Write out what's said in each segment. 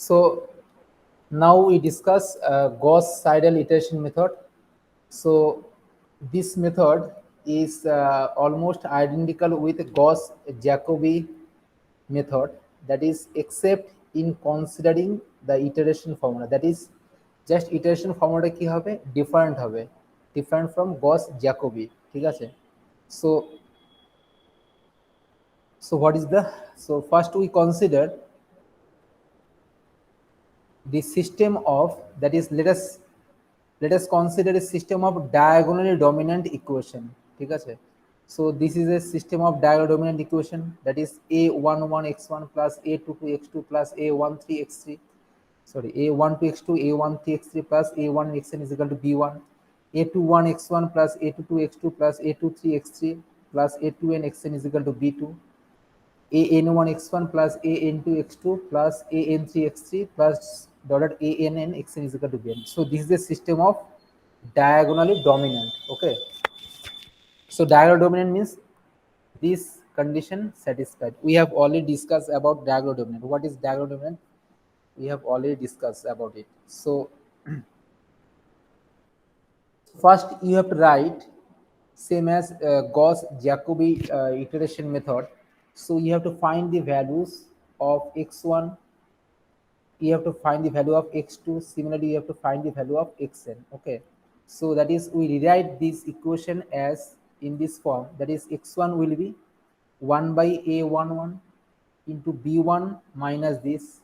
So now we discuss Gauss-Seidel iteration method. So this method is almost identical with Gauss-Jacobi method, that is except in considering the iteration formula, that is just iteration formula কি হবে different হবে, different from Gauss-Jacobi, ঠিক আছে? So what is the, so first we consider the system of, that is let us consider a system of diagonally dominant equation, ঠিক আছে? So this is a system of diagonally dominant equation, that is a11x1 plus a22x2 plus a13x3, sorry, a12x2 a13x3 plus a1xn is equal to b1, a21x1 plus a22x2 plus a23x3 plus a2nxn is equal to b2, an1x1 plus an2x2 plus an3x3 plus dotted annxn is equal to bn. So this is the system of diagonally dominant. Okay. So diagonal dominant means this condition satisfied. We have already discussed about diagonal dominant. What is diagonal dominant? We have already discussed about it. So first you have to write same as Gauss-Jacobi iteration method. So you have to find the values of x1, you have to find the value of x2, similarly you have to find the value of xn. Okay, so that is we rewrite this equation as in this form, that is x1 will be 1 by a11 into b1 minus this,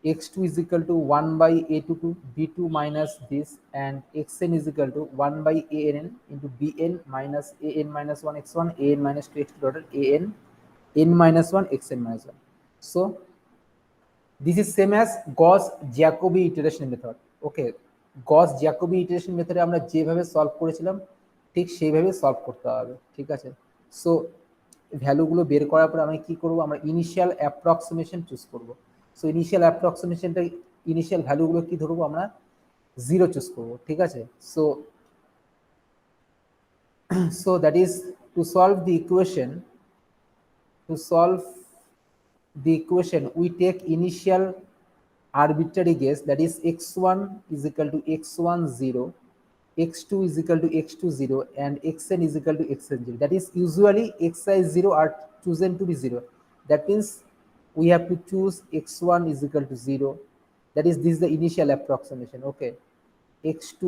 x2 is equal to 1 by a22 b2 minus this, and xn is equal to 1 by ann into bn minus an minus 1 x1 an minus 2 x2 dotted an n minus 1 xn minus 1. So this is same as Gauss-Jacobi iteration method. Okay, Gauss-Jacobi iteration method আমরা যেভাবে solve করেছিলাম ঠিক সেইভাবে solve করতে হবে, ঠিক আছে? So ভ্যালুগুলো বের করার পর আমরা কি করব, আমরা ইনিশিয়াল অ্যাপ্রক্সিমেশন চুজ করব। সো ইনিশিয়াল অ্যাপ্রক্সিমেশনটা ইনিশিয়াল ভ্যালুগুলো কি ধরবো, আমরা 0 চুজ করব, ঠিক আছে? So that is to solve the equation we take initial arbitrary guess, that is x1 is equal to x1 0, x2 is equal to x2 0, and xn is equal to xn 0. That is usually xi 0 are chosen to be 0. That means we have to choose x1 is equal to 0. That is, this is the initial approximation. Okay, x2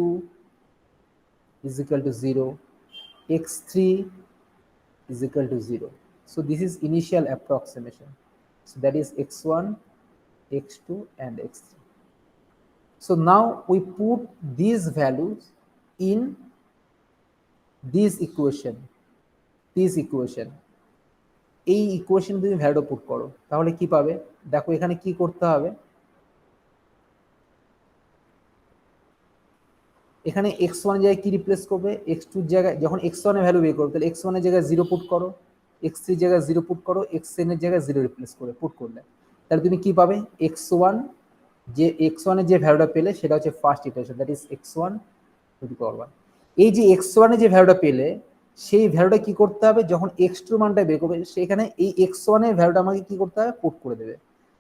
is equal to 0, x3 is equal to 0. So this is initial approximation. So that is x1, x2 and x3. So now we put these values in this equation. এই equation তুমি value put করো, তাহলে কি পাবে? দেখো এখানে কি করতে হবে, এখানে x1 এর জায়গায় কি রিপ্লেস করবে, x2 এর জায়গায় যখন x1 এর ভ্যালু বের করবে তাহলে x1 এর জায়গায় 0 পুট করো, x3 এর জায়গায় 0 পুট করো, xn এর জায়গায় 0 রিপ্লেস করে পুট করলে তাহলে তুমি কি পাবে, x1 এর যে ভ্যালুটা পেলে সেটা হচ্ছে first iteration, that is x1 to the power 1। এই যে x1 এর যে ভ্যালুটা পেলে সেই ভ্যালুটা কি করতে হবে, যখন x2 মানটা বের করবে সেখানে এই x1 এর ভ্যালুটা আমাকে কি করতে হবে, পুট করে দেবে।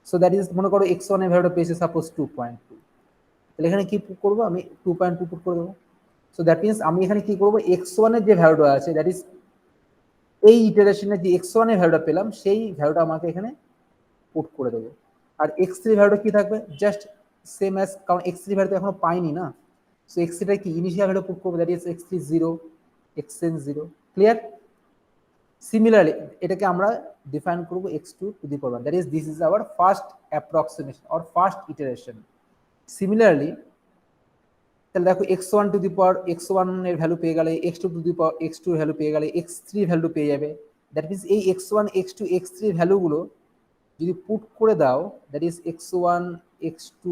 সো দ্যাট ইজ, মনে করো x1 এর ভ্যালুটা পেয়েছে সাপোজ 2.2, তাহলে এখানে কি করবো, আমি 2.2 পুট করে দেবো। সো দ্যাট মিনস আমি এখানে কি করবো, x1 এর যে ভ্যালুটা আছে, দ্যাট ইজ এই ইটারেশনে যে x1 এর ভ্যালুটা পেলাম সেই ভ্যালুটা আমাকে এখানে পুট করে দেবো। আর x3 ভ্যালুটা কি থাকবে, জাস্ট সেম অ্যাজ, কারণ x3 ভ্যালু তো এখনো পাইনি না। সো x3 টা কি ইনিশিয়াল ভ্যালু পুট করবো, that is x3 0, xn 0। Clear? Similarly এটাকে আমরা ডিফাইন করব x2 to the power 1, that is this is our first approximation or first iteration. Similarly তাহলে দেখো x1 to the power x1 এর value পেয়ে গেলে, x2 to the power x2 এর value পেয়ে গেলে, x3 ভ্যালু পেয়ে যাবে। দ্যাট মিনস এই x1 x2 x3 ভ্যালুগুলো যদি পুট করে দাও, that is x1 x2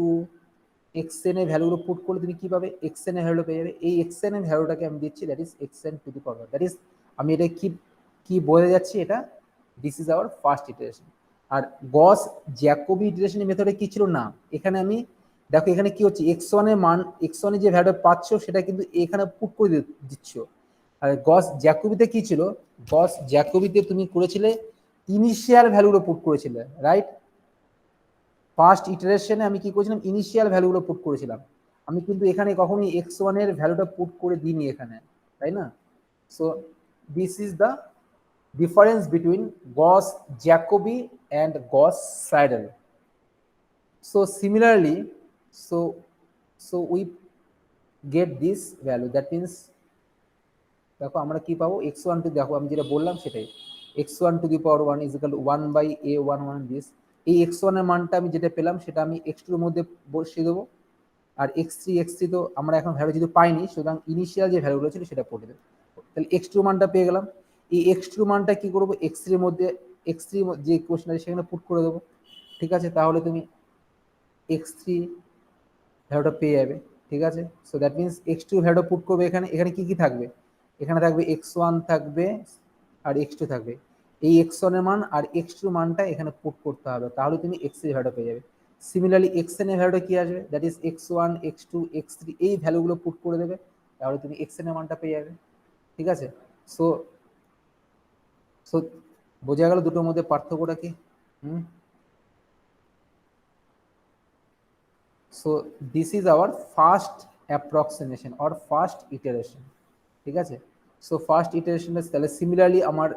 xn এর ভ্যালুগুলো পুট করলে তুমি কি পাবে, xn এর ভ্যালু পেয়ে যাবে। এই xn এর ভ্যালুটাকে আমি দিচ্ছি, that is xn to the power 1। That is আমি এটা কি বলে যাচ্ছি, এটা this is our first iteration. আর গস-জ্যাকোবি ইটারেশন মেথডে কি ছিল না, এখানে আমি দেখো এখানে কি হচ্ছে, x1 এর মান, x1 এর যে ভ্যালুটা পাচ্ছ সেটা কিন্তু এখানে পুট করে দিচ্ছ। আর গস-জ্যাকোবিতে কি ছিল, গস-জ্যাকোবিতে তুমি করেছিলে ইনিশিয়াল ভ্যালুগুলো পুট করেছিলে, রাইট? ফার্স্ট ইটারেশনে আমি কি করেছিলাম, ইনিশিয়াল ভ্যালুগুলো পুট করেছিলাম, আমি কিন্তু এখানে কখনোই x1 এর ভ্যালুটা পুট করে দিইনি এখানে, তাই না? So this is the difference between Gauss Jacobi and Gauss Seidel. So similarly, so we get this value, that means দেখো আমরা কি পাবো, x1 টু, দেখো আমি যেটা বললাম সেটাই, x1 to the power 1 is equal to 1 by a11 this, এই x1 এর মানটা আমি যেটা পেলাম সেটা আমি x2 এর মধ্যে বসিয়ে দেবো, আর x3 তো আমরা এখন ভ্যালু যেহেতু পাইনি, সুতরাং ইনিশিয়াল যে ভ্যালুগুলো ছিল সেটা পড়ে দেবো, তাহলে x2 মানটা পেয়ে গেলাম। এই x2 মানটা কি করবো, x3 এর মধ্যে, x3 যে কোশ্চেন আছে সেখানে পুট করে দেবো, ঠিক আছে? তাহলে তুমি x3 ভ্যালুটা পেয়ে যাবে, ঠিক আছে? সো দ্যাট মিনস x2 ভ্যালুটা পুট করবে এখানে, এখানে কি কি থাকবে, এখানে থাকবে x1 থাকবে আর x2 থাকবে, এই x1 এর মান আর x2 মানটা এখানে পুট করতে হবে, তাহলে তুমি x3 ভ্যালুটা পেয়ে যাবে। সিমিলারলি xn এর ভ্যালুটা কি আসবে, that is x1 x2 x3, এই ভ্যালুগুলো পুট করে দেবে, তাহলে তুমি xn এর মানটা পেয়ে যাবে, ঠিক আছে? সো সো বোঝা গেল দুটোর মধ্যে পার্থক্যটা কি? So this is our first approximation or first iteration, ঠিক আছে? So first iteration তাহলে similarly আমার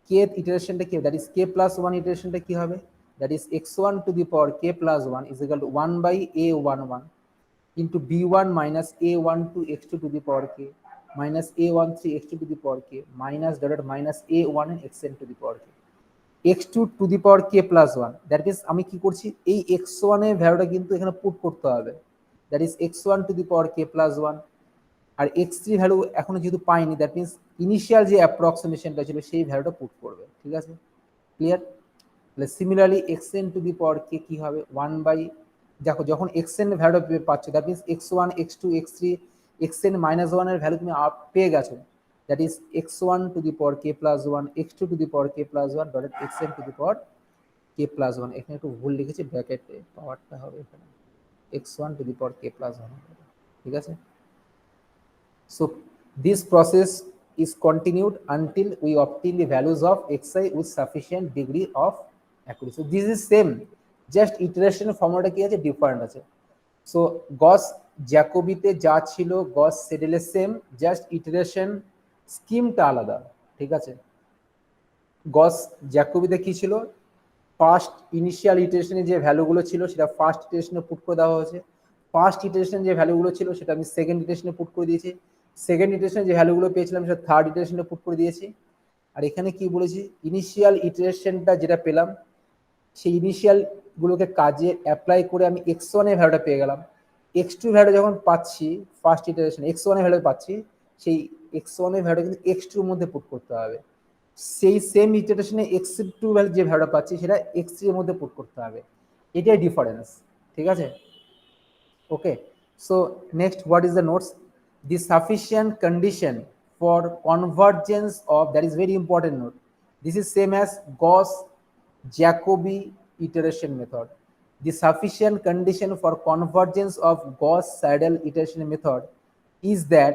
kth iteration টা কি, that is k plus 1 iteration টা কি হবে, that is x1 to the power k plus 1 is equal to 1 by a11 into b1 minus a12 x2 to the power k minus a13 x2 to the power k minus dot minus a1 and xn to the power k x2 to the power k plus 1, that means আমি কি করছি, এই x1 এর ভ্যালুটা কিন্তু এখানে put করতে হবে, that is x1 to the power k plus 1, আর x3 ভ্যালু এখনো যেহেতু পাইনি, দ্যাট মিনস ইনিশিয়াল যে অ্যাপ্রক্সিমেশনটা ছিল সেই ভ্যালুটা পুট করবে, ঠিক আছে? ক্লিয়ার? তাহলে similarly xn to the power k কি হবে, 1 বাই, দেখো যখন xn এর ভ্যালুটা পাচ্ছ, that means x1 x2 x3 xn minus 1 এর ভ্যালু তুমি পেয়ে গেছো, that is x1 to the power k plus 1 x2 to the power k plus 1 dot xn to the power k plus 1, এখানে একটু ভুল লিখেছি, ব্র্যাকেটে পাওয়ারটা হবে এখানে x1 to the power k plus 1, ঠিক আছে? So this process is continued until we obtain the values of xi with sufficient degree of accuracy. So this is same, just iteration formula কি আছে, ডিফারেন্ট আছে। So গস জ্যাকোবিতে যা ছিল গস সেডেলের same, just iteration স্কিমটা আলাদা, ঠিক আছে? গস জ্যাকোবিতে কি ছিল, ফার্স্ট ইনিশিয়াল ইটারেশনে যে ভ্যালুগুলো ছিল সেটা ফার্স্ট ইটারেশনে পুট করে দেওয়া হয়েছে, ফার্স্ট ইটারেশনে যে ভ্যালুগুলো ছিল সেটা আমি সেকেন্ড ইটারেশনে পুট করে দিয়েছি, সেকেন্ড ইটারেশনে যে ভ্যালুগুলো পেয়েছিলাম সেটা থার্ড ইটারেশনে পুট করে দিয়েছি, আর এখানে কি বলেছি, ইনিশিয়াল ইটারেশনটা যেটা পেলাম সেই ইনিশিয়াল গুলোকে কাজে অ্যাপ্লাই করে আমি x1 এর ভ্যালুটা পেয়ে গেলাম, x2 ভ্যালু যখন পাচ্ছি ফার্স্ট ইটারেশন x1 এর ভ্যালু পাচ্ছি, সেই x1 এর ভ্যালু কিন্তু x2 এর মধ্যে পুট করতে হবে, সেই সেম ইটারেশনে x2 ভ্যালু যে ভ্যালুটা পাচ্ছি সেটা x3 এর মধ্যে পুট করতে হবে, এটাই ডিফারেন্স, ঠিক আছে? Okay, so next what is the notes, the sufficient condition for convergence of, that is very important note, this is same as Gauss Jacobi iteration method. The sufficient condition for convergence of Gauss-Seidel iteration method is that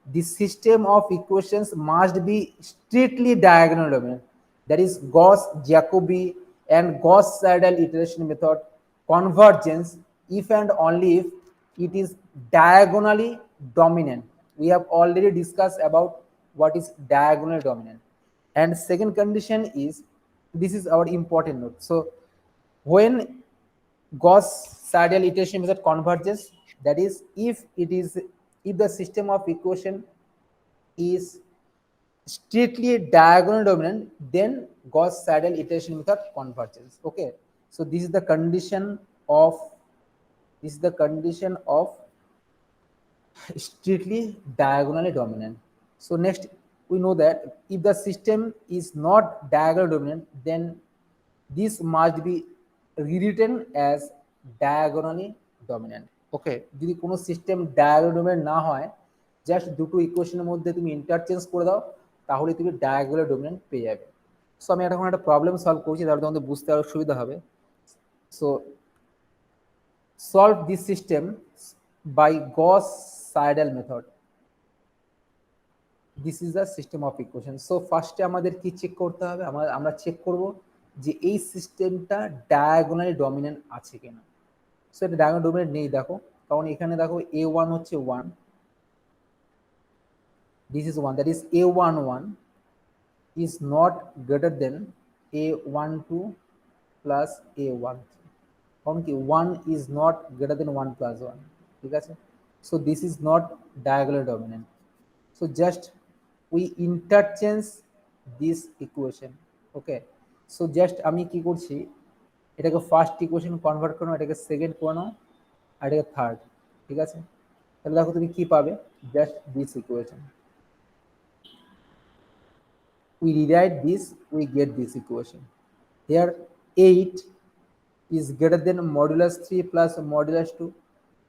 the system of equations must be strictly diagonal dominant, that is Gauss-Jacobi and Gauss-Seidel iteration method convergence if and only if it is diagonally dominant. We have already discussed about what is diagonal dominant. And second condition is, this is our important note. So when Gauss-Seidel iteration method converges, that is if the system of equation is strictly diagonal dominant, then Gauss-Seidel iteration method converges. Okay, so this is the condition of strictly diagonally dominant. So next we know that if the system is not diagonal dominant, then this must be rewritten as diagonally dominant. ওকে, যদি কোনো system diagonal dominant না হয়, just দুটো ইকুয়েশনের মধ্যে তুমি interchange করে দাও, তাহলে তুমি ডায়াগোনাল ডোমিনেন্ট পেয়ে যাবে। সো আমি এখন একটা প্রবলেম সলভ করছি, তাহলে তোমাদের বুঝতে আরো সুবিধা হবে। So solve this system by Gauss-Seidel method. This is the system of equation. So first আমাদের কি চেক করতে হবে, আমরা চেক করব যে এই সিস্টেমটা ডায়াগোনালি ডমিনেন্ট আছে কিনা। সো এটা ডায়াগোনাল ডমিনেন্ট নেই দেখো, কারণ এখানে দেখো a1 হচ্ছে 1, this is 1, that is a11 is not greater than a12 plus a13, কারণ কি 1 is not greater than 1 plus 1, ঠিক আছে। so this is not diagonally dominant, so just we interchange this equation, okay। so just আমি কি করছি, এটাকে first equation convert করো, এটাকে সেকেন্ড করে নাও, আর এটাকে থার্ড, ঠিক আছে। তাহলে দেখো তুমি কি পাবে, just this equation, we rewrite this, we get this equation. Here 8 is greater than modulus 3 plus modulus 2,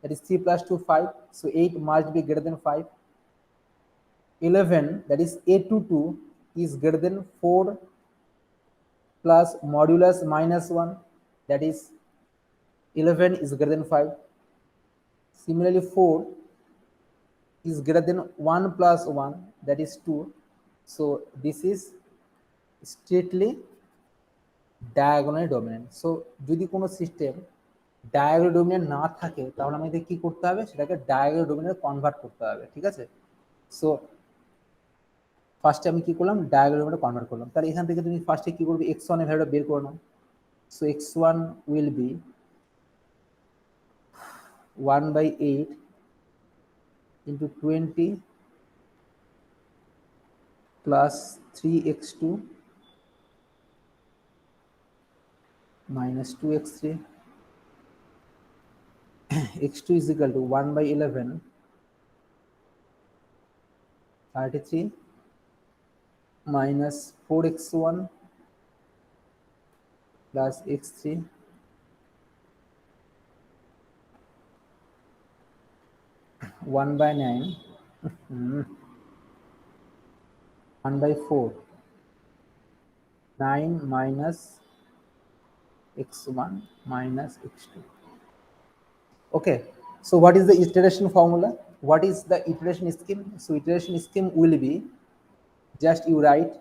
that is 3 plus 2 5, so 8 must be greater than 5. 11, that is a22 is greater than 4 plus modulus minus 1, that is 11 is greater than 5. Similarly 4 is greater than 1 plus 1, that is 2, so this is strictly diagonally dominant. So যদি কোনো system diagonally dominant না থাকে তাহলে আমাদের কি করতে হবে, সেটাকে ডায়াগোনালি ডমিনেন্টে কনভার্ট করতে হবে, ঠিক আছে। সো ফার্স্টে আমি কি করলাম, ডায়াগোনালি ডমিনেন্টে কনভার্ট করলাম। তাহলে এখান থেকে তুমি ফার্স্টে কি করবে, x1 এর ভ্যালুটা বের করে নাও। So x1 will be 1/8 into 20 plus 3x2 minus 2x3, x2 is equal to 1/11 33 minus 4x1 plus x3 1/9 1/4 9 minus x1 minus x2, okay। so what is the iteration formula, what is the iteration scheme, so iteration scheme will be, just you write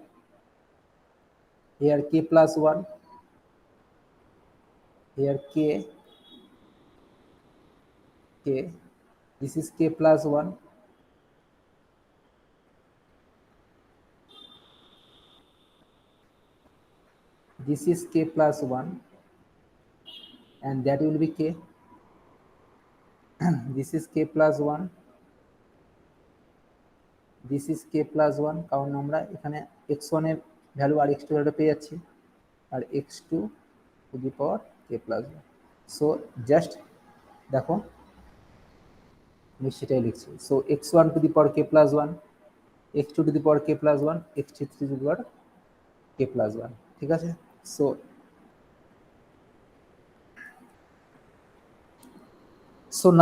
here k plus 1, here k, this is k plus 1, this is k plus 1, and that will be k, this is k plus 1, this is k plus 1, কারণ আমরা এখানে x1 এর value আর x2 ভ্যালুটা পেয়ে যাচ্ছি, আর x2 to the power k plus 1। So just দেখো আমি সেটাই লিখছি, so x1 to the power k plus 1, x2 to the power k plus 1, x3 to the power k plus 1, ঠিক আছে। So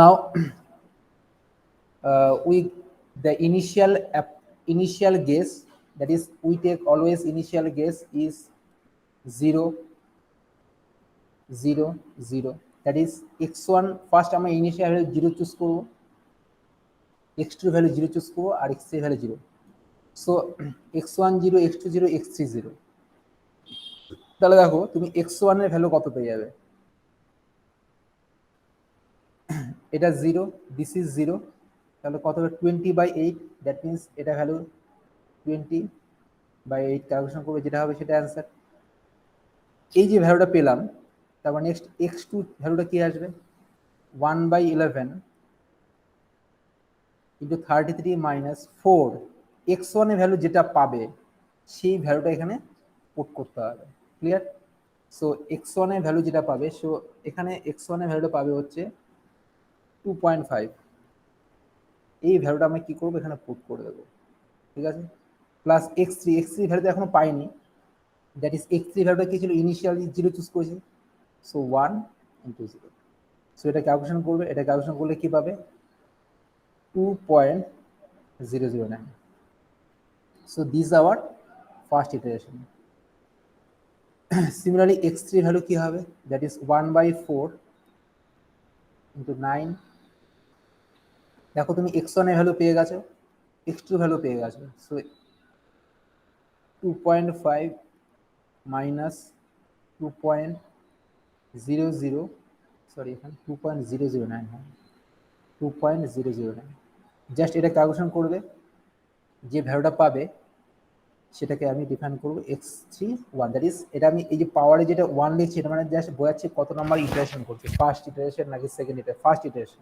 now we the initial guess, that is we take always initial guess is 0 0 0, that is x1 first আমরা initial value 0 choose করব, x2 value 0 choose করব, আর x3 value 0, so x1 0, x2 0, x3 0। তাহলে দেখো তুমি x1 এর value কত পেয়ে যাবে, এটা 0, দিস ইজ 0, তাহলে কত হবে 20/8, দ্যাট মিনস এটা ভ্যালু 20/8 ক্যালকুলেশন করবে, যেটা হবে সেটা অ্যান্সার। এই যে ভ্যালুটা পেলাম, তারপর নেক্সট x2 ভ্যালুটা কি আসবে, 1/11 ইন্টু 33 মাইনাস 4, x1 এর ভ্যালু যেটা পাবে সেই ভ্যালুটা এখানে পুট করতে হবে, ক্লিয়ার। সো x1 এর ভ্যালু যেটা পাবে, সো এখানে x1 এর ভ্যালুটা পাবে হচ্ছে 2.5, এই ভ্যালুটা আমি কি করবো, এখানে পুট করে দেবো, ঠিক আছে। প্লাস x3 ভ্যালুটা এখনো পাইনি, দ্যাট ইজ x3 ভ্যালুটা কি ছিল, ইনিশিয়ালি 0 চুজ করেছি, সো 1 ইন্টু 0, সো এটা ক্যালকুলেশন করবে, এটা ক্যালকুলেশন করলে কি পাবে 2.009, so this is our first iteration. Similarly x3 value কি হবে, that is 1/4 into 9, দেখো তুমি x1 এর ভ্যালু পেয়ে গেছো, x2 ভ্যালু পেয়ে গেছো, সো 2.5 minus 2.00, সরি এখানে 2.009 হয়, 2.009। জাস্ট এটা ক্যালকুলেশন করবে, যে ভ্যালুটা পাবে সেটাকে আমি ডিফাইন করবো x31, দ্যাট ইজ এটা আমি এই যে পাওয়ারে যেটা 1 লিখছি এটা মানে জাস্ট বোঝাচ্ছি কত নাম্বার ইটারেশন করছে, ফার্স্ট ইটারেশন নাকি সেকেন্ড ইটারেশন, ফার্স্ট ইটারেশন।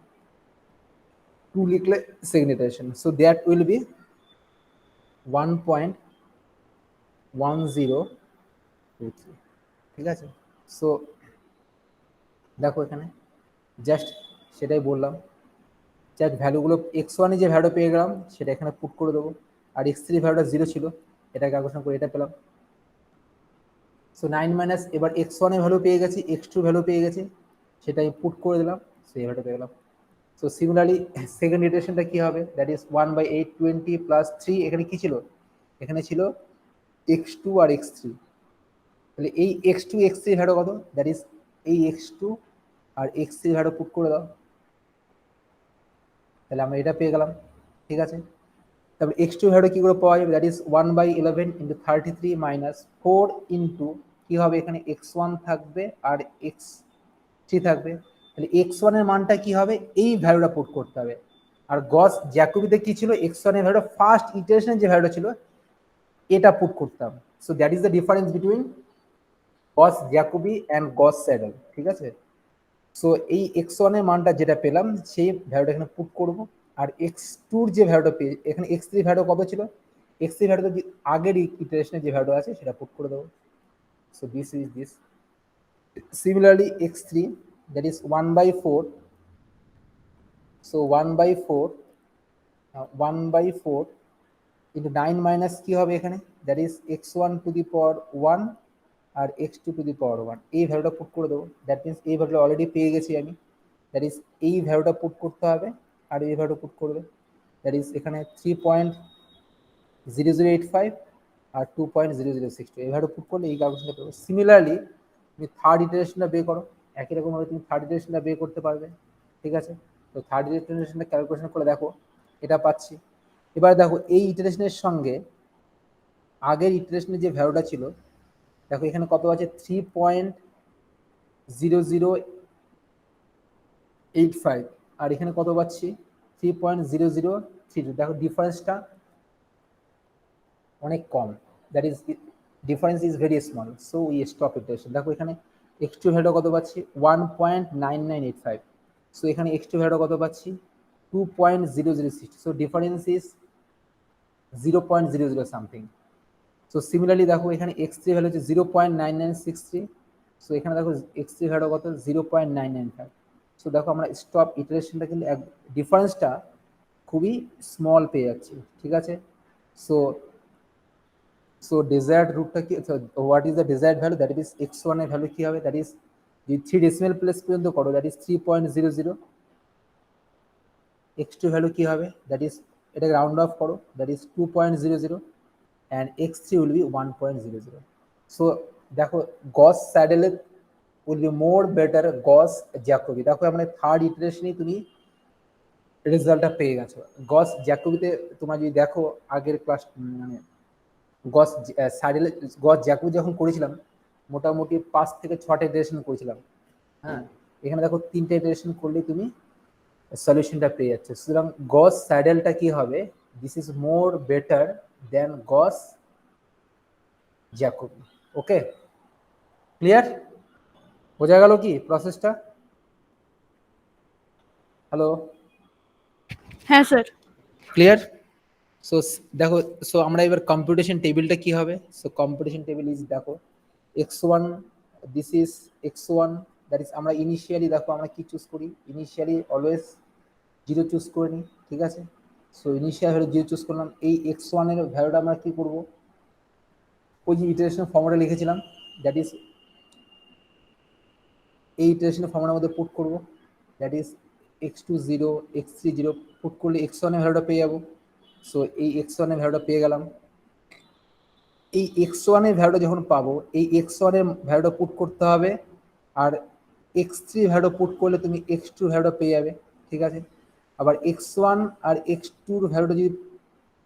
2 লিখলে second iteration, so that will be 1.1023, ঠিক আছে। সো দেখো এখানে জাস্ট সেটাই বললাম, জাস্ট ভ্যালুগুলো x1 যে ভ্যালু পেয়ে গেলাম সেটা এখানে পুট করে দেবো, আর x3 ভ্যালুটা 0 ছিল, এটা ক্যালকুলেশন করে এটা পেলাম। সো 9 মাইনাস, এবার x1 এর ভ্যালু পেয়ে গেছি, x2 ভ্যালু পেয়ে গেছি, সেটা আমি পুট করে দিলাম, সো এই ভ্যালুটা পেয়ে গেলাম। সো সিমিলারলি সেকেন্ড ইটারেশনটা কি হবে, দ্যাট ইজ 1/820 প্লাস 3, এখানে কি ছিল, এখানে ছিল x2 আর x3, তাহলে এই x2 x3 ভ্যালু কত, দ্যাট ইজ এই x2 আর x3 ভ্যালু পুট করে দাও, তাহলে আমরা এটা পেয়ে গেলাম, ঠিক আছে। তারপর x2 ভ্যালু কি করে পাওয়া যাবে, that is 1/11 into 33 minus 4 into কি হবে, এখানে x1 থাকবে আর x3 থাকবে, তাহলে x1 এর মানটা কি হবে, এই ভ্যালুটা পুট করতে হবে। আর গস জ্যাকোবিতে কি ছিল, x1 এর ভ্যালু ফার্স্ট ইটারেশনের যে ভ্যালুটা ছিল এটা পুট করতাম। So that is the difference between Gauss Jacobi and Gauss saddle, ঠিক আছে। সো এই x1 এর মানটা যেটা পেলাম সেই ভ্যালুটা এখানে পুট করব, আর x2 যে ভ্যালুটা পেয়ে এখানে x3 ভ্যালু কত ছিল, x3 ভ্যালুটা আগের ইটারেশনের যে ভ্যালু আছে সেটা পুট করে দেবো। So this is this. Similarly x3 that is 1/4, so 1/4 1/4 into 9 minus কি হবে এখানে, that is x1 to the power 1 আর x2 টু দি পাওয়ার 1, এই ভ্যালুটা পুট করে দেবো। দ্যাট মিনস এই ভ্যালুটা অলরেডি পেয়ে গেছি আমি, দ্যাট ইজ এই ভ্যালুটা পুট করতে হবে আর এই ভ্যালুটা পুট করবে, দ্যাট ইজ এখানে 3.0085 আর 2.0062, এই ভ্যালু পুট করলে এই ক্যালকুলেশনটা করবে। সিমিলারলি তুমি থার্ড ইটারেশনটা বের করো, একই রকমভাবে তুমি থার্ড ইটারেশনটা বের করতে পারবে, ঠিক আছে। তো থার্ড ইটারেশনটা ক্যালকুলেশন করে দেখো, এটা পাচ্ছি। এবার দেখো এই ইটারেশনের সঙ্গে আগের ইটারেশনের যে ভ্যালুটা ছিল, দেখো এখানে কত আছে, 3.0085, আর এখানে কত পাচ্ছি 3.0032, দেখো ডিফারেন্সটা অনেক কম, that is difference is very small, so we stop iteration. দেখো এখানে x2 ভ্যালু কত পাচ্ছি 1.9985, সো এখানে x2 ভ্যালু কত পাচ্ছি 2.006, so difference is 0.00 something. So similarly দেখো এখানে x3 ভ্যালু হচ্ছে 0.9963, সো এখানে দেখো x3 ভ্যালু কত 0.995, সো দেখো আমরা স্টপ ইটারেশনটা কিন্তু ডিফারেন্সটা খুবই স্মল পেয়ে যাচ্ছি, ঠিক আছে। সো সো ডিজায়ার্ড রুটটা কি, what is the desired value, that is x1 এর ভ্যালু কি হবে, দ্যাট ইজ যদি 3 ডেসিমাল প্লেস পর্যন্ত করো দ্যাট ইজ 3.00, x2 ভ্যালু কি হবে, দ্যাট ইজ এটাকে রাউন্ড অফ করো that is 2.00 and x3 will be 1.00. So দেখো গস স্যাডেলের will be more better Gauss Jacobi, দেখো আমরা থার্ড ইটারেশনে তুমি রেজাল্টটা পেয়ে গেছো। গস জ্যাকোবিতে তোমরা যদি দেখো আগের ক্লাস মানে গস স্যাডেল গস জ্যাকোবি যখন করেছিলাম মোটামুটি 5 থেকে 6টা ইটারেশন করেছিলাম, হ্যাঁ এখানে দেখো 3টে ইটারেশন করলেই তুমি সলিউশনটা পেয়ে যাচ্ছে। সুতরাং গস স্যাডেলটা কি হবে, this is more better then Gauss Jacobi. Okay, clear, বোঝা গেল কি প্রসেসটা? হ্যালো, হ্যাঁ স্যার। ক্লিয়ার। সো দেখো, সো আমরা এবার কম্পিউটেশন টেবিলটা কি হবে, সো কম্পিউটেশন টেবিল ইজ দেখো x1, this is x1, that is আমরা ইনিশিয়ালি দেখো আমরা কি চুজ করি, ইনিশিয়ালি অলওয়েজ 0 চুজ করে নিই, ঠিক আছে। সো ইনিশিয়াল ভ্যালু 0 চুজ করলাম, এই x1 এর ভ্যালুটা আমরা কি করব, ওই যে ইটারেশন ফর্মুলা লিখেছিলাম দ্যাট ইজ এই ইটারেশনের ফর্মুলার মধ্যে পুট করব, that is x2 0 x3 0, put করলে x1 এর ভ্যালুটা পেয়ে যাবো। সো এই x1 এর ভ্যালুটা পেয়ে গেলাম, এই x1 এর ভ্যালুটা যখন পাবো এই x1 এর ভ্যালুটা পুট করতে হবে, আর x3 ভ্যালু পুট করলে তুমি x2 ভ্যালুটা পেয়ে যাবে, ঠিক আছে। আবার x1 আর x2 ভ্যালুটা যদি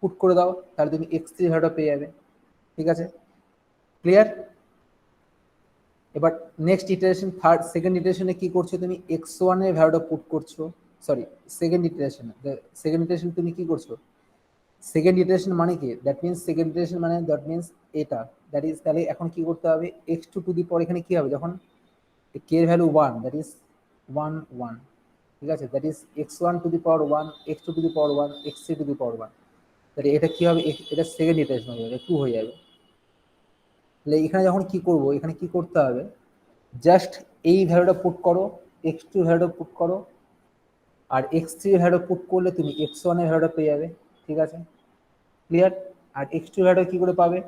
পুট করে দাও তাহলে তুমি x3 ভ্যালুটা পেয়ে যাবে, ঠিক আছে, ক্লিয়ার। এবার নেক্সট ইটারেশন সেকেন্ড ইটারেশনে কি করছো তুমি x1 এর ভ্যালুটা পুট করছো, সরি সেকেন্ড ইটারেশন তুমি কি করছো, সেকেন্ড ইটারেশন মানে কি, দ্যাট মিনস সেকেন্ড ইটারেশন মানে দ্যাট মিনস এটা, দ্যাট ইজ তাহলে এখন কি করতে হবে x2 টু দি পাওয়ার, এখানে কি হবে যখন k এর ভ্যালু 1, দ্যাট ইজ 1 1, ঠিক আছে, that is x1 to the power 1, x2 to the power 1, x3 to the power 1, তাহলে এটা কি হবে, এটা সেকেন্ড ইটারেশন হয়ে যাবে, 2 হয়ে যাবে। তাহলে এখানে যখন কি করব, এখানে কি করতে হবে, জাস্ট এই ভ্যালুটা পুট করো, x2 ভ্যালুটা পুট করো, আর x3 ভ্যালু পুট করলে তুমি x1 এর ভ্যালুটা পেয়ে যাবে, ঠিক আছে, ক্লিয়ার। আর x2 ভ্যালুটা কি করে পাবে,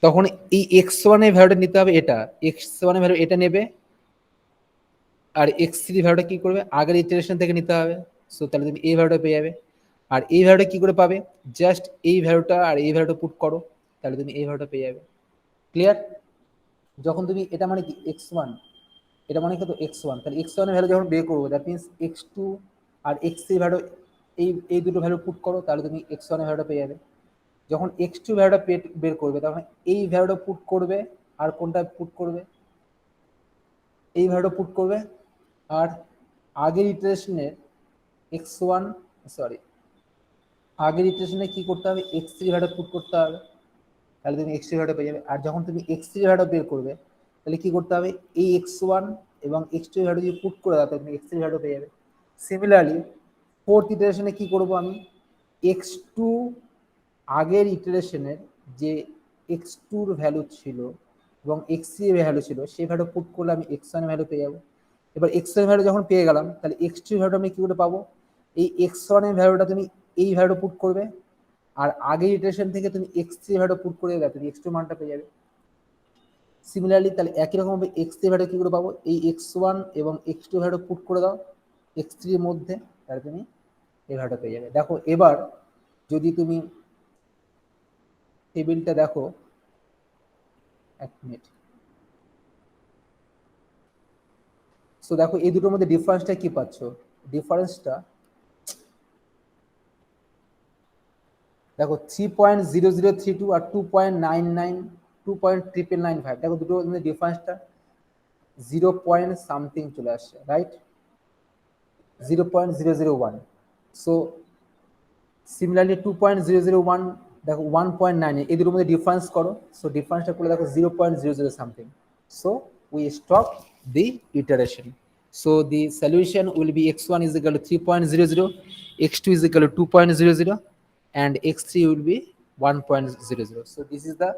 তখন এই x1 এর ভ্যালুটা নিতে হবে, এটা x1 এর ভ্যালু এটা নেবে, আর x3 ভ্যালুটা কি করবে আগের ইটারেশন থেকে নিতে হবে, সো তাহলে তুমি এই ভ্যালুটা পেয়ে যাবে। আর এই ভ্যালুটা কি করে পাবে, জাস্ট এই ভ্যালুটা আর এই ভ্যালুটা পুট করো, তাহলে তুমি এই ভ্যালুটা পেয়ে যাবে, ক্লিয়ার। যখন তুমি এটা মানে কি x1, এটা মানে কত x1, তাহলে x1 এর ভ্যালু যখন বের করবো that means x2 R x3 value এই দুটো ভ্যালু পুট করো, তাহলে তুমি x1 এর ভ্যালুটা পেয়ে যাবে। যখন x2 ভ্যালুটা বের করবে তখন এই ভ্যালুটা পুট করবে, আর কোনটা পুট করবে, এই ভ্যালুটা পুট করবে, আর আগের ইটারেশনের x1, সরি আগের ইটারেশনে কি করতে হবে x3 ভ্যালুটা পুট করতে হবে, তাহলে তুমি x3 ভ্যালুটা পেয়ে যাবে। আর যখন তুমি x3 ভ্যালুটা বের করবে তাহলে কি করতে হবে, এই x1 এবং x2 ভ্যালু যদি পুট করে দাও তাহলে তুমি x3 ভ্যালু পেয়ে যাবে। সিমিলারলি ফোর্থ ইটারেশনে কি করব আমি, x2 আগের ইটারেশনের যে x2 এর ভ্যালু ছিল এবং x3 এর ভ্যালু ছিল সেই ভ্যালু পুট করলে আমি x1 এর ভ্যালু পেয়ে যাবো। এবার x1 এর ভ্যালু যখন পেয়ে গেলাম তাহলে x2 এর ভ্যালুটা আমি কি করে পাবো, এই x1 এর ভ্যালুটা তুমি এই ভ্যালু পুট করবে, আর আগের ইটারেশন থেকে তুমি x3 ভ্যালু পুট করে দেবে, তুমি x2 মানটা পেয়ে যাবে। সিমিলারলি তাহলে একই রকম ভাবে x3 ভ্যালু কি করে পাবো, এই x1 এবং x2 ভ্যালু পুট করে দাও x3 এর মধ্যে, তাহলে তুমি এই ভ্যালুটা পেয়ে যাবে। দেখো এবার যদি তুমি টেবিলটা দেখো, এক মিনিট, সো দেখো এই দুটোর মধ্যে ডিফারেন্সটা কি পাচ্ছ, ডিফারেন্সটা দেখো 3.0032 আর 2.99 দেখো দুটোর মধ্যে ডিফারেন্সটা 0 পয়েন্ট সামথিং চলে আসছে, রাইট, 0.001। সো সিমিলারলি 2.001 দেখো 1.9, এই দুটোর মধ্যে ডিফারেন্স করো, সো ডিফারেন্সটা করলে দেখো 0.00 something, so we stop the iteration, so the solution will be x1 is equal to 3.00, x2 is equal to 2.00, and x3 will be 1.00. So this is the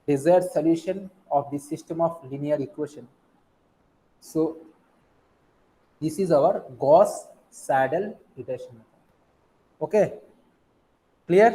desired solution of the system of linear equation. So this is our Gauss-Seidel iteration. Okay, clear?